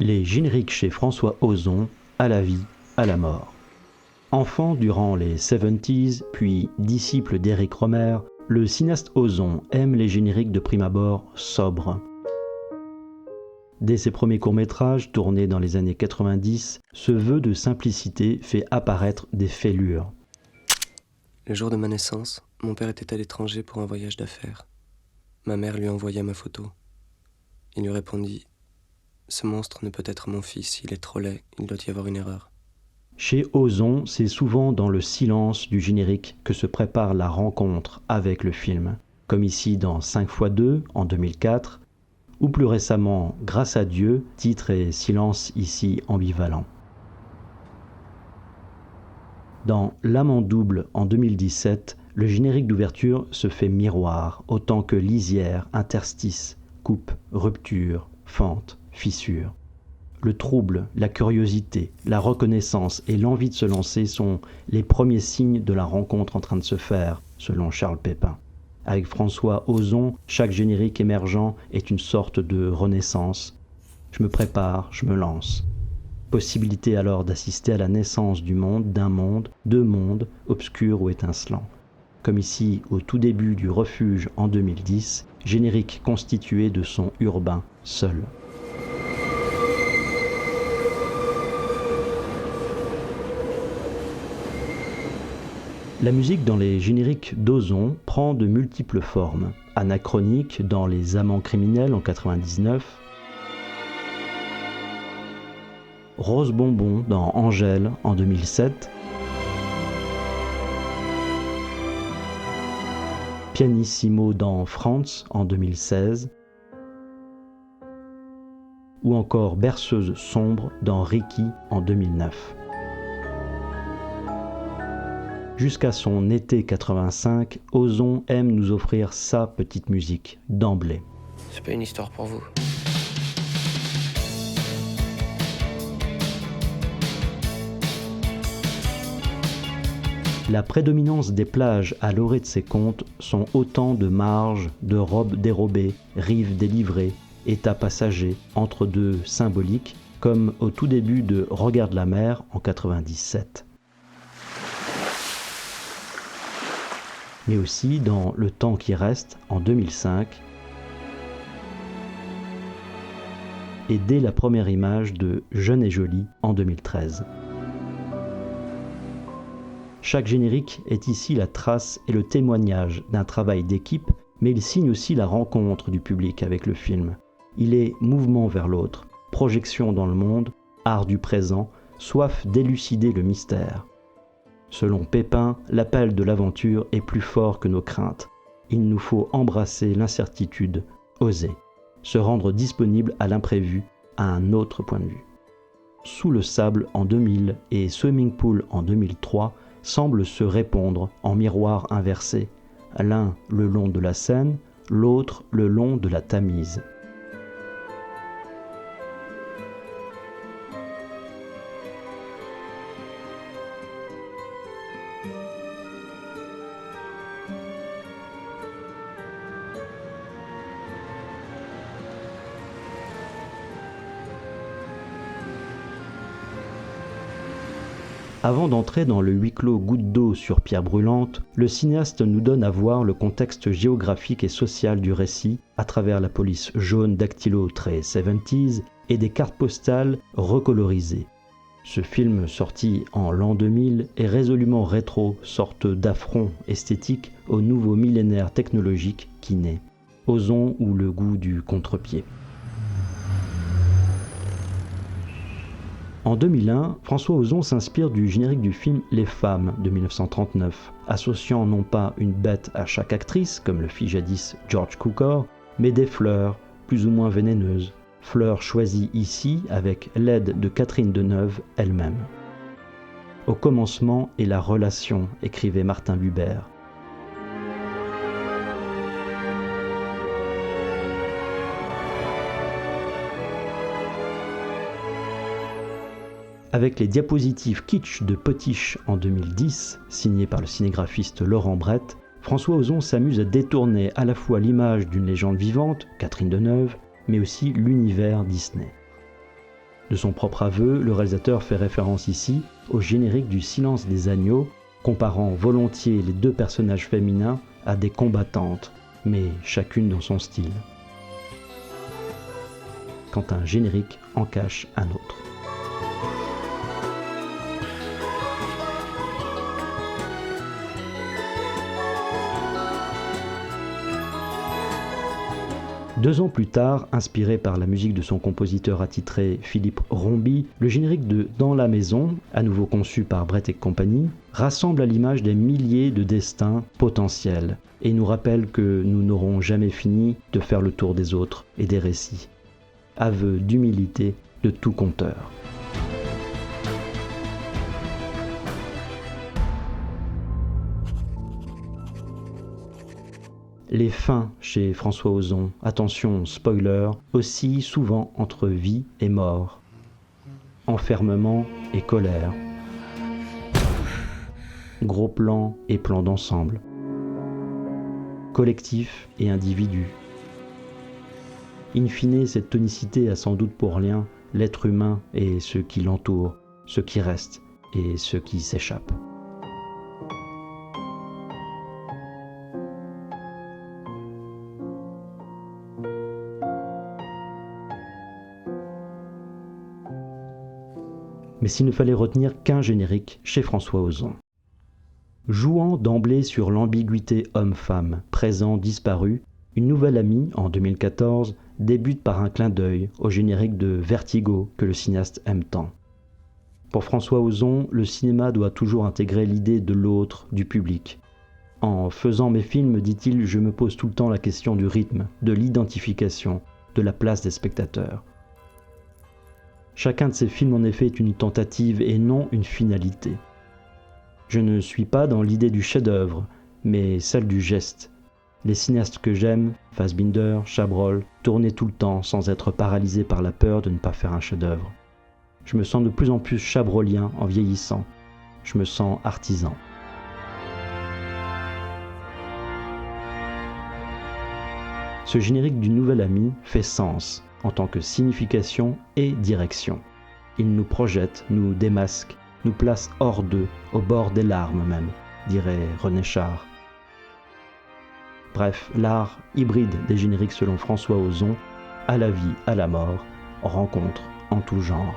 Les génériques chez François Ozon, à la vie, à la mort. Enfant durant les 70s, puis disciple d'Éric Rohmer, le cinéaste Ozon aime les génériques de prime abord sobres. Dès ses premiers courts-métrages, tournés dans les années 90, ce vœu de simplicité fait apparaître des fêlures. Le jour de ma naissance, mon père était à l'étranger pour un voyage d'affaires. Ma mère lui envoya ma photo. Il lui répondit « Ce monstre ne peut être mon fils, il est trop laid, il doit y avoir une erreur. » Chez Ozon, c'est souvent dans le silence du générique que se prépare la rencontre avec le film, comme ici dans 5x2 en 2004, ou plus récemment Grâce à Dieu, titre et silence ici ambivalent. Dans L'Amant double en 2017, le générique d'ouverture se fait miroir autant que lisière, interstice, coupe, rupture, fente, fissure. Le trouble, la curiosité, la reconnaissance et l'envie de se lancer sont les premiers signes de la rencontre en train de se faire, selon Charles Pépin. Avec François Ozon, chaque générique émergent est une sorte de renaissance. Je me prépare, je me lance. Possibilité alors d'assister à la naissance du monde, d'un monde, deux mondes, obscurs ou étincelants. Comme ici au tout début du Refuge en 2010, générique constitué de sons urbains seuls. La musique dans les génériques d'Ozon prend de multiples formes. Anachronique dans Les Amants criminels en 99, Rose Bonbon dans Angèle en 2007, Pianissimo dans Franz en 2016, ou encore Berceuse sombre dans Ricky en 2009. Jusqu'à son été 85, Ozon aime nous offrir sa petite musique, d'emblée. C'est pas une histoire pour vous. La prédominance des plages à l'orée de ses contes sont autant de marges, de robes dérobées, rives délivrées, états passagers, entre-deux symboliques, comme au tout début de Regarde la mer en 97. Mais aussi dans Le temps qui reste en 2005 et dès la première image de Jeune et jolie en 2013. Chaque générique est ici la trace et le témoignage d'un travail d'équipe, mais il signe aussi la rencontre du public avec le film. Il est mouvement vers l'autre, projection dans le monde, art du présent, soif d'élucider le mystère. Selon Pépin, l'appel de l'aventure est plus fort que nos craintes. Il nous faut embrasser l'incertitude, oser, se rendre disponible à l'imprévu, à un autre point de vue. Sous le sable en 2000 et Swimming Pool en 2003 semblent se répondre en miroir inversé, l'un le long de la Seine, l'autre le long de la Tamise. Avant d'entrer dans le huis clos goutte d'eau sur pierre brûlante, le cinéaste nous donne à voir le contexte géographique et social du récit à travers la police jaune dactylo très 70s et des cartes postales recolorisées. Ce film, sorti en l'an 2000, est résolument rétro, sorte d'affront esthétique au nouveau millénaire technologique qui naît. Ozon ou le goût du contre-pied. En 2001, François Ozon s'inspire du générique du film Les Femmes de 1939, associant non pas une bête à chaque actrice, comme le fit jadis George Cukor, mais des fleurs, plus ou moins vénéneuses, fleurs choisies ici avec l'aide de Catherine Deneuve elle-même. Au commencement est la relation, écrivait Martin Buber. Avec les diapositives kitsch de Potiche en 2010, signées par le cinégraphiste Laurent Brett, François Ozon s'amuse à détourner à la fois l'image d'une légende vivante, Catherine Deneuve, mais aussi l'univers Disney. De son propre aveu, le réalisateur fait référence ici au générique du Silence des agneaux, comparant volontiers les deux personnages féminins à des combattantes, mais chacune dans son style. Quand un générique en cache un autre. Deux ans plus tard, inspiré par la musique de son compositeur attitré Philippe Rombi, le générique de Dans la maison, à nouveau conçu par Brett et compagnie, rassemble à l'image des milliers de destins potentiels et nous rappelle que nous n'aurons jamais fini de faire le tour des autres et des récits. Aveu d'humilité de tout conteur. Les fins chez François Ozon, attention spoiler, oscillent souvent entre vie et mort, enfermement et colère, gros plan et plan d'ensemble, collectif et individu. In fine, cette tonicité a sans doute pour lien l'être humain et ceux qui l'entourent, ceux qui restent et ceux qui s'échappent. Mais s'il ne fallait retenir qu'un générique chez François Ozon. Jouant d'emblée sur l'ambiguïté homme-femme, présent-disparu, une nouvelle amie, en 2014, débute par un clin d'œil au générique de Vertigo que le cinéaste aime tant. Pour François Ozon, le cinéma doit toujours intégrer l'idée de l'autre, du public. En faisant mes films, dit-il, je me pose tout le temps la question du rythme, de l'identification, de la place des spectateurs. Chacun de ces films en effet est une tentative et non une finalité. Je ne suis pas dans l'idée du chef-d'œuvre, mais celle du geste. Les cinéastes que j'aime, Fassbinder, Chabrol, tournaient tout le temps sans être paralysés par la peur de ne pas faire un chef-d'œuvre. Je me sens de plus en plus chabrolien en vieillissant. Je me sens artisan. Ce générique du Nouvel Ami fait sens en tant que signification et direction. Il nous projette, nous démasque, nous place hors d'eux, au bord des larmes même, dirait René Char. Bref, l'art hybride des génériques selon François Ozon, à la vie, à la mort, rencontre en tout genre.